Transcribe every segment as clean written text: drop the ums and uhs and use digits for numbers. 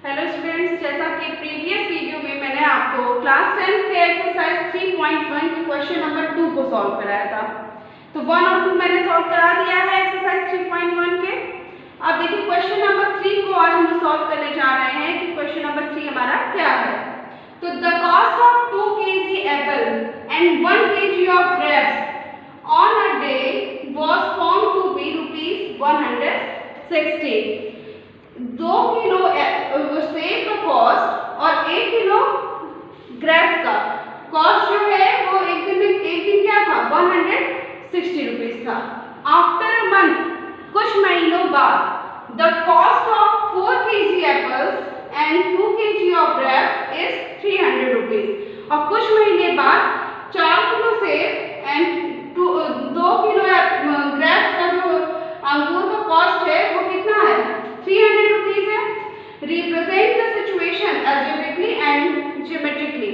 Hello students, जैसा कि previous video में मैंने आपको क्लास 10th के एक्सरसाइज 3.1 के क्वेश्चन नंबर 2 को सॉल्व कराया था। तो 1 और 2 मैंने सॉल्व करा दिया है एक्सरसाइज 3.1 के। अब देखिए क्वेश्चन नंबर 3 को आज हम सॉल्व करने जा रहे हैं कि क्वेश्चन नंबर 3 हमारा क्या है। तो the cost of 2 kg apple and 1 kg of grapes on a day was found to be ₹160। 2 kilo सेब का कॉस्ट और 1 किलो ग्रेप्स का कॉस्ट जो है वो एक दिन क्या था, 160 रुपीज था। आफ्टर अ मंथ, कुछ महीनों बाद, the cost of 4 kg apples and 2 kg of grapes is 300 rupees. और कुछ महीने बाद 4 किलो सेब एंड 2 किलो ग्रेप्स का जो अंगूर का कॉस्ट है वो कितना है, 300 रुपीज है। Represent the situation algebraically and geometrically.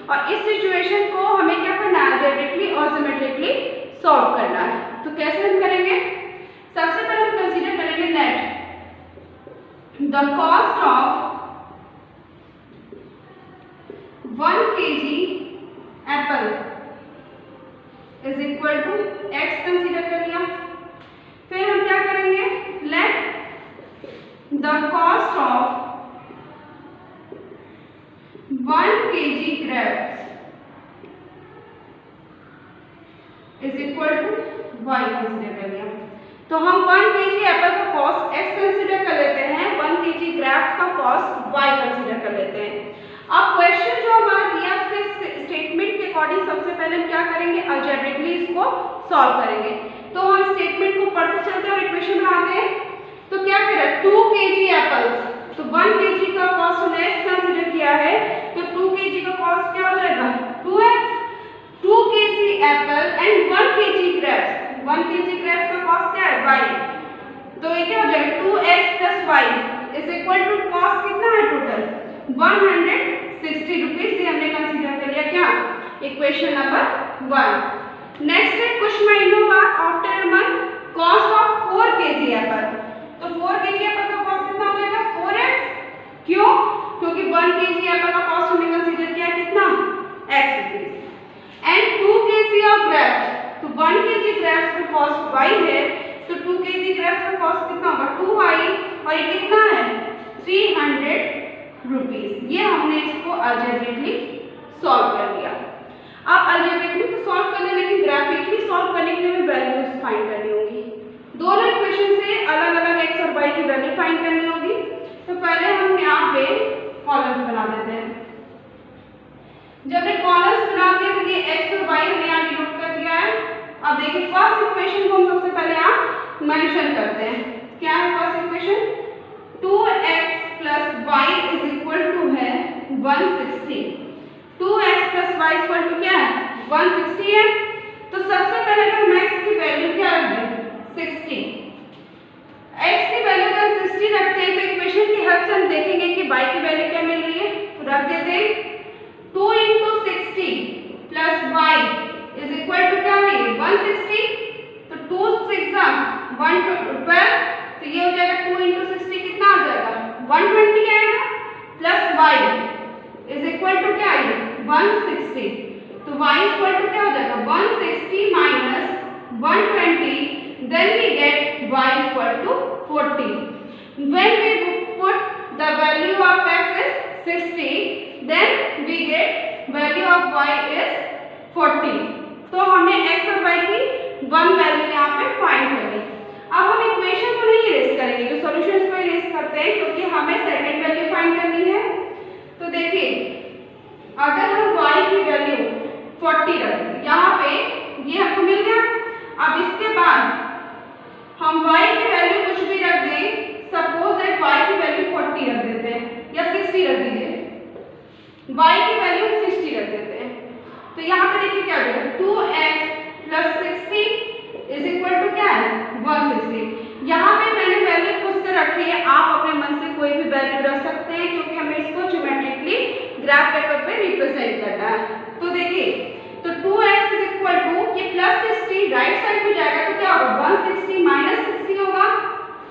और इस सिचुएशन को हमें क्या करना है, अलजेब्रिकली और ज्योमेट्रिकली सॉल्व करना है। तो कैसे हम करेंगे, सबसे पहले हम कंसीडर करेंगे let the cost of 1 kg apple is equal to x consider कर लिया। फिर हम क्या करेंगे, let the cost of 1 kg grapes is equal to y consider कर लिया। तो हम 1 kg एप्पल का कॉस्ट x कंसीडर कर लेते हैं, 1 kg ग्रेप्स का कॉस्ट y कंसीडर कर लेते हैं। अब क्वेश्चन जो हमारा दिया उसके स्टेटमेंट के अकॉर्डिंग सबसे पहले हम क्या करेंगे, अलजेब्रिकली इसको सॉल्व करेंगे। तो हम स्टेटमेंट को पढ़ते चलते हैं और इक्वेशन बनाते हैं। तो क्या करें, 2 kg एप्पल्स, तो 1 kg का कॉस्ट हमने x कंसीडर किया है, तो 2 kg का कॉस्ट क्या हो जाएगा, 2x। 2 kg apple and 1 kg grapes, 1 kg grapes का कॉस्ट क्या है, y। तो ये क्या हो जाएगा, 2x + y is equal to cost कितना है टोटल, 160 रुपीज। ये हमने कंसीडर कर लिया क्या, इक्वेशन नंबर 1। नेक्स्ट है कुछ महीनों बाद, after a month, cost of 4 kg Apple. तो 4 kg एप्पल का कॉस्ट कितना हो जाएगा, 4x। क्यों, क्योंकि 1 kg एप्पल का कॉस्ट हमने कंसीडर किया कितना, x rupees. And 2 kg of grapes, तो 1 kg ग्रेप्स का कॉस्ट y है, तो 2 kg ग्रेप्स का कॉस्ट कितना होगा, 2y। और ये कितना है, 300 रुपीज। ये हमने इसको अलजेब्रिकली सॉल्व कर लिया। अब अलजेब्रिकली तो सॉल्व करने, लेकिन ग्राफिकली सॉल्व करने के लिए वैल्यूज फाइंड करनी होगी। दोनों इक्वेशन से अलग अलग x और y की वैल्यू फाइंड करनी होगी। तो पहले हम यहाँ पे कॉलम्स बना देते हैं। जब हमने कॉलम्स बना दिए तो ये x और y हमने यहाँ डिनोट कर दिया है। अब देखिए फर्स्ट इक्वेशन को हम सबसे पहले यहाँ मेंशन करते हैं। क्या है first equation, 2x + y is equal to है 160। 2x + y इक्वल टू क्या है, 160 है। तो सबसे पहले हम x की वैल्यू क्या रख दें, 60। x की वैल्यू अगर 60 रखते हैं तो इक्वेशन की हेल्प से हम देखेंगे कि y की वैल्यू क्या मिल रही है। तो रख देते हैं 2 × 60 + y इज इक्वल टू क्या है, 160। तो 2 6 12, तो ये हो जाएगा 2 × 60 कितना आ जाएगा, 120 आएगा, plus y is equal to क्या है, 160। तो y इक्वल टू क्या हो जाएगा, 160 - 120, then we get y equal to 40. When we put the value of x is 60, then we get value of y is 40. तो हमने x और y की 1 वैल्यू यहाँ पे फाइंड कर ली। अब हम इक्वेशन को नहीं इरेज करेंगे, जो सॉल्यूशंस को इरेज करते हैं, क्योंकि हमें सेकंड वैल्यू फाइंड करनी है। तो देखिए अगर हम y की वैल्यू 40 रख दें, यहाँ पे ये हमको मिल गया। अब इसके बाद हम y की वैल्यू कुछ भी रख दें, सपोज दैट y की वैल्यू 40 रख देते हैं या 60 रख दीजिए, y की वैल्यू 60 रख देते हैं। तो यहाँ पे देखिए क्या हो जाएगा, 2x + 60 इज इक्वल टू क्या है, 160। यहाँ पे मैंने वैल्यू खुद से रखी है, आप अपने मन से कोई भी वैल्यू रख सकते हैं, क्योंकि हमें इसको ज्योमेट्रिकली ग्राफ पेपर पे रिप्रेजेंट करना है। तो देखिए, तो 2x इज इक्वल टू, ये +60 राइट साइड में जाएगा तो क्या होगा, 160 - 60 होगा।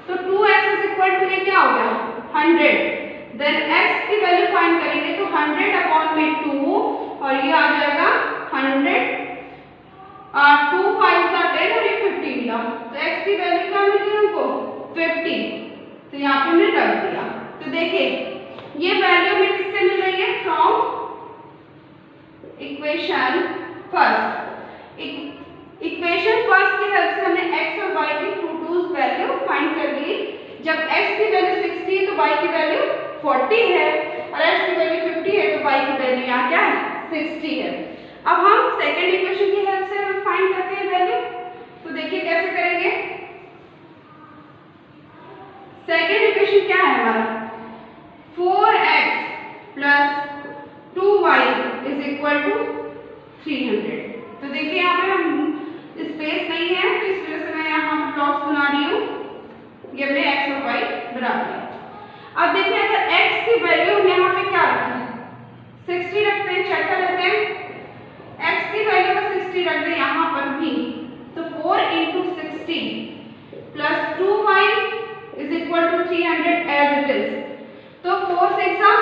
तो 2x इज इक्वल टू ये क्या हो गया, 100। देन x की वैल्यू फाइंड करेंगे तो 100 अपॉन में 2 और ये आ जाएगा 100, 2 5 10 और ये 50 मिला। तो x की वैल्यू क्या मिली हमको 50, तो यहाँ पे हमने रख दिया। तो देखिए ये वैल्यू हमें किससे मिल रही है, from equation first. Equation first की हेल्प से हमने x और y की टूटूज वैल्यू फाइंड कर ली। जब x की वैल्यू 60 है तो y की वैल्यू 40 है और x की वैल्यू 50 है तो y की वैल्यू यहाँ क्या है 60 है। अब हम सेकेंड इक्वेशन की हेल्प से फाइंड करते हैं वैल्यू। तो देखिए कैसे करेंगे। सेकेंड इक्वेशन क्या है हमारा, 4x plus 2y is equal to 300। तो देखिए यहाँ पे हम स्पेस नहीं है तो इस वजह से मैं यहाँ ब्लॉक्स बना रही हूँ, ये हमने x और y बना दिया। अब देखिए अगर x की वैल्यू हम यहाँ पे क्या रखें 60 रखते हैं, चेक कर लेते हैं। x की वैल्यू का 60 रख दें यहाँ पर भी, तो 4 × 60 plus 2y is equal to 300 as it is. तो 4 6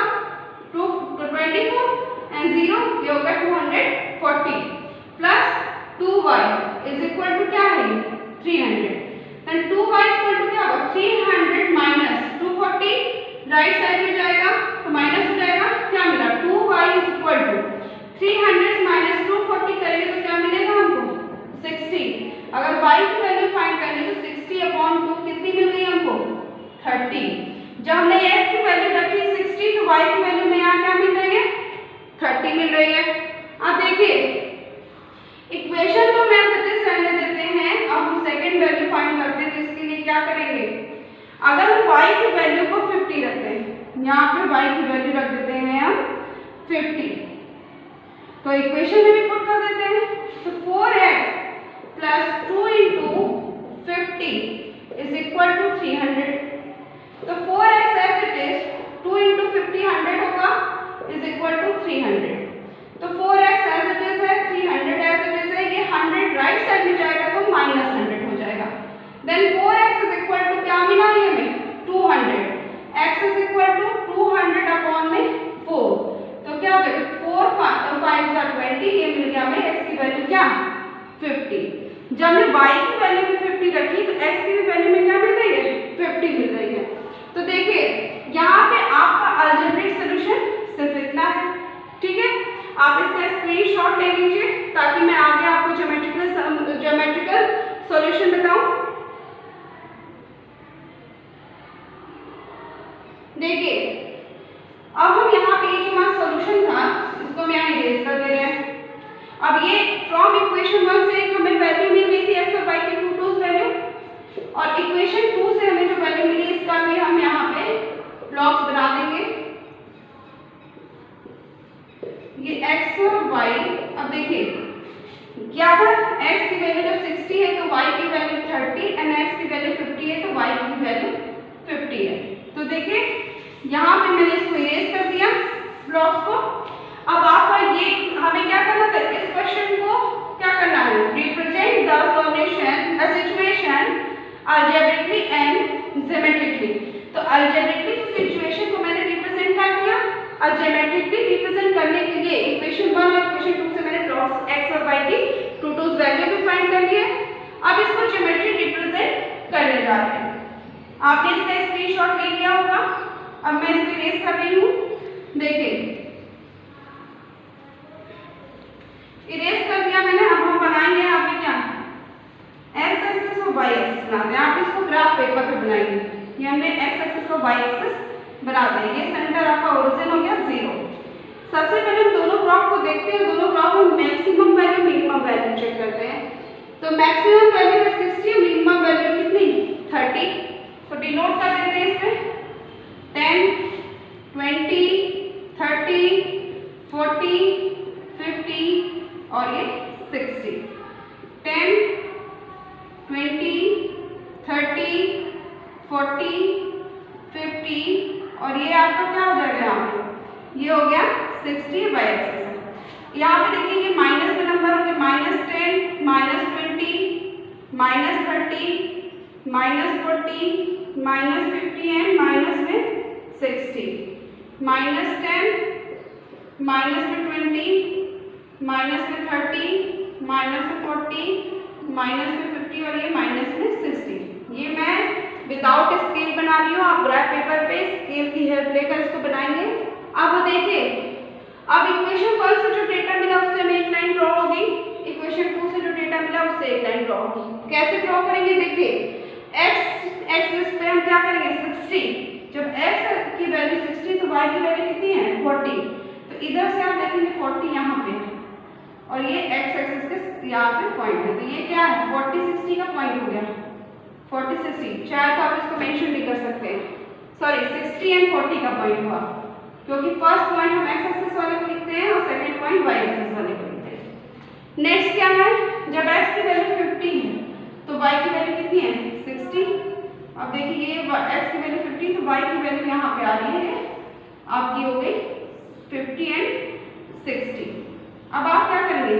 24 एंड 0 ये होगा 240 plus 2y is equal to क्या है 300। देन 2y इक्वल टू क्या होगा 300 माइनस 240, राइट साइड में जाएगा तो माइनस हो जाएगा, क्या मिला 2y is equal to 300 minus 240 करेंगे तो क्या मिलेगा हमको 60। अगर y की वैल्यू फाइंड करनी तो 60 अपॉन 2 कितनी मिल गई हमको 30। जब हमने x की वैल्यू रखी 60 तो y की वैल्यू में यहाँ क्या मिल रही है 30 मिल रही है। अब देखिए इक्वेशन तो मैं सजेस्ट रहने देते हैं, अब हम सेकंड वैल्यू फाइंड करते हैं। तो इसके लिए क्या करेंगे, अगर हम y की वैल्यू को 50 रखते हैं, यहाँ पे y की वैल्यू रख देते हैं हम 50, तो इक्वेशन में भी पुट कर देते हैं। तो 4x plus 2 × 50 is equal to 300। तो 4x एज इट इज 2 × 50 100 होगा इज इक्वल टू 300। तो 4x एज इट इज है, 300 एज इट इज है, ये 100 राइट साइड में जाएगा तो माइनस 100 हो जाएगा। Then 4x is equal to क्या मिला ये हमें 200, x is equal to 200 upon में 4, तो क्या हो जाएगा 4 5 20, ये मिल गया हमें x की वैल्यू क्या 50। जब हमने y की वैल्यू भी 50 रखी तो x की वैल्यू में क्या मिल रही है 50 मिल रही है। तो देखिए यहाँ पे आपका अलजेब्रिक सॉल्यूशन सिर्फ इतना है, ठीक है। आप इसका स्क्रीनशॉट ले लीजिए ताकि मैं आगे आपको ज्योमेट्रिकल सॉल्यूशन बताऊं। देखिए अब हम यहाँ पे ये जो हमारा सॉल्यूशन था इसको हम यहाँ इरेज कर दे रहे हैं। अब ये फ्रॉम इक्वेशन 1 से हमें वैल्यू मिल गई थी x और y की टूटूज वैल्यू, और इक्वेशन 2 से हमें जो वैल्यू मिली इसका भी हम यहाँ पे ब्लॉक्स बना देंगे। ये x और y, अब देखिए क्या था x की वैल्यू जब 60 है तो y की वैल्यू 30 एंड x की वैल्यू 50 है तो y की वैल्यू 50 है। तो देखिए यहाँ पे मैंने इसको इरेज कर दिया ब्लॉक्स को। अब आपका ये हमें क्या करना था, इस क्वेश्चन को क्या करना है represent the solution the situation algebraically and geometrically. तो अलजेब्रिकली तो सिचुएशन को मैंने रिप्रेजेंट कर दिया, और ज्योमेट्रिकली रिप्रेजेंट करने के लिए इक्वेशन 1 और इक्वेशन 2 से मैंने ब्लॉक्स x और y की टूटूज वैल्यू भी फाइंड कर लिए। अब इसको ज्योमेट्री रिप्रेजेंट करने जा रहे हैं। आपने इसका स्क्रीनशॉट ले लिया होगा, अब मैं इसको इरेज कर रही हूँ। देखिए इरेज कर दिया मैंने। अब हम बनाएंगे यहाँ पे क्या x एक्सिस और y एक्सिस बनाते हैं। आप इसको ग्राफ पेपर पे बनाएंगे, ये हमने x एक्सिस और y एक्सिस बना दें। ये सेंटर आपका ओरिजिन हो गया 0। सबसे पहले हम दोनों ग्राफ को देखते हैं, दोनों ग्राफ में maximum value minimum value check करते हैं। तो मैक्सिमम वैल्यू है 60, मिनिमम वैल्यू कितनी 30, तो डिनोट कर देते हैं इसमें 10 20 30 40 50 और ये 60। 10 20 30 40 50 और ये आपका क्या हो जाएगा यहाँ पे, ये हो गया 60 बाई एक्सिस। यहाँ पे देखिए ये माइनस में नंबर हो गए -10 -20 -30 -40 -50 एंड माइनस में 60। -10, -20, -30, -40, -50 और ये -60। ये मैं विदाउट स्केल बना रही हूँ, आप ग्राफ पेपर पे स्केल की हेल्प लेकर इसको बनाएंगे। अब देखिए, अब इक्वेशन 1 से जो डेटा मिला उससे हमें एक लाइन ड्रॉ होगी, इक्वेशन 2 से जो डेटा मिला उससे एक लाइन ड्रॉ होगी। कैसे ड्रॉ करेंगे? देखिए, एक्स पे हम क्या करेंगे? 60। जब x की वैल्यू 60 तो y की वैल्यू कितनी है? 40। तो इधर से आप देखेंगे 40 यहाँ पे है और ये x एक्सिस के यहाँ पे पॉइंट है, तो ये क्या है? 40 60 का पॉइंट हो गया। 40 60, चाहे तो आप इसको मेंशन भी कर सकते हैं, सॉरी 60 एंड 40 का पॉइंट हुआ, क्योंकि फर्स्ट पॉइंट हम x एक्सिस वाले को लिखते हैं और सेकंड पॉइंट y एक्सिस वाले को लिखते हैं। नेक्स्ट क्या है? जब x की वैल्यू 50 है तो y की वैल्यू कितनी है? 60। अब देखिए, ये x की वैल्यू 50 तो y की वैल्यू यहाँ पे आ रही है आपकी हो गई 50 एंड 60। अब आप क्या करेंगे?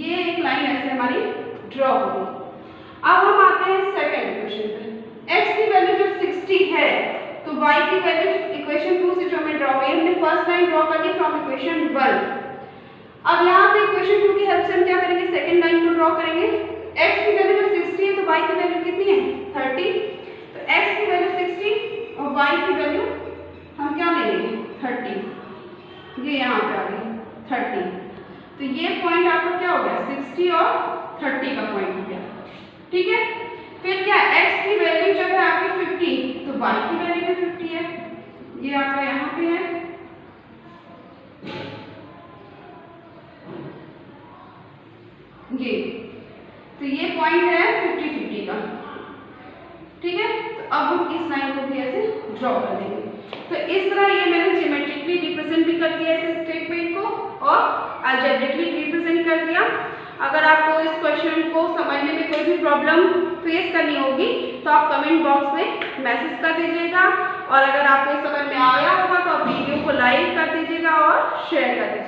ये एक लाइन ऐसे हमारी ड्रॉ होगी। अब हम आते हैं सेकंड इक्वेशन पे। x की वैल्यू जब 60 है तो y की वैल्यू इक्वेशन 2 से जो हमें ड्रॉ हुई है, हमने फर्स्ट लाइन ड्रॉ कर ली फ्रॉम इक्वेशन 1। अब यहाँ पे इक्वेशन 2 की हेल्प से हम क्या करेंगे? सेकंड लाइन को ड्रॉ करेंगे। x की वैल्यू जब 60 है तो y की वैल्यू कितनी है? 30। तो x की वैल्यू 60 और y की वैल्यू हम क्या लेंगे? 30। ये यहाँ पे आ गई 30। तो ये पॉइंट आपका क्या हो गया? 60 और 30 का पॉइंट हो गया। ठीक है, फिर क्या? x की वैल्यू जब है आपकी 50 तो y की वैल्यू भी 50 है, ये आपका यहाँ पे है। ये तो ये पॉइंट है 50-50 का। ठीक है, तो अब हम इस लाइन को भी ऐसे ड्रॉ कर देंगे। तो इस तरह ये मैंने ज्योमेट्रिकली रिप्रेजेंट भी कर दिया इस स्टेटमेंट को और अलजेब्रिकली रिप्रेजेंट कर दिया। अगर आपको इस क्वेश्चन को समझने में कोई भी प्रॉब्लम फेस करनी होगी तो आप कमेंट बॉक्स में मैसेज कर दीजिएगा, और अगर आपको समझ में आया होगा तो आप वीडियो को लाइक कर दीजिएगा और शेयर कर दीजिएगा।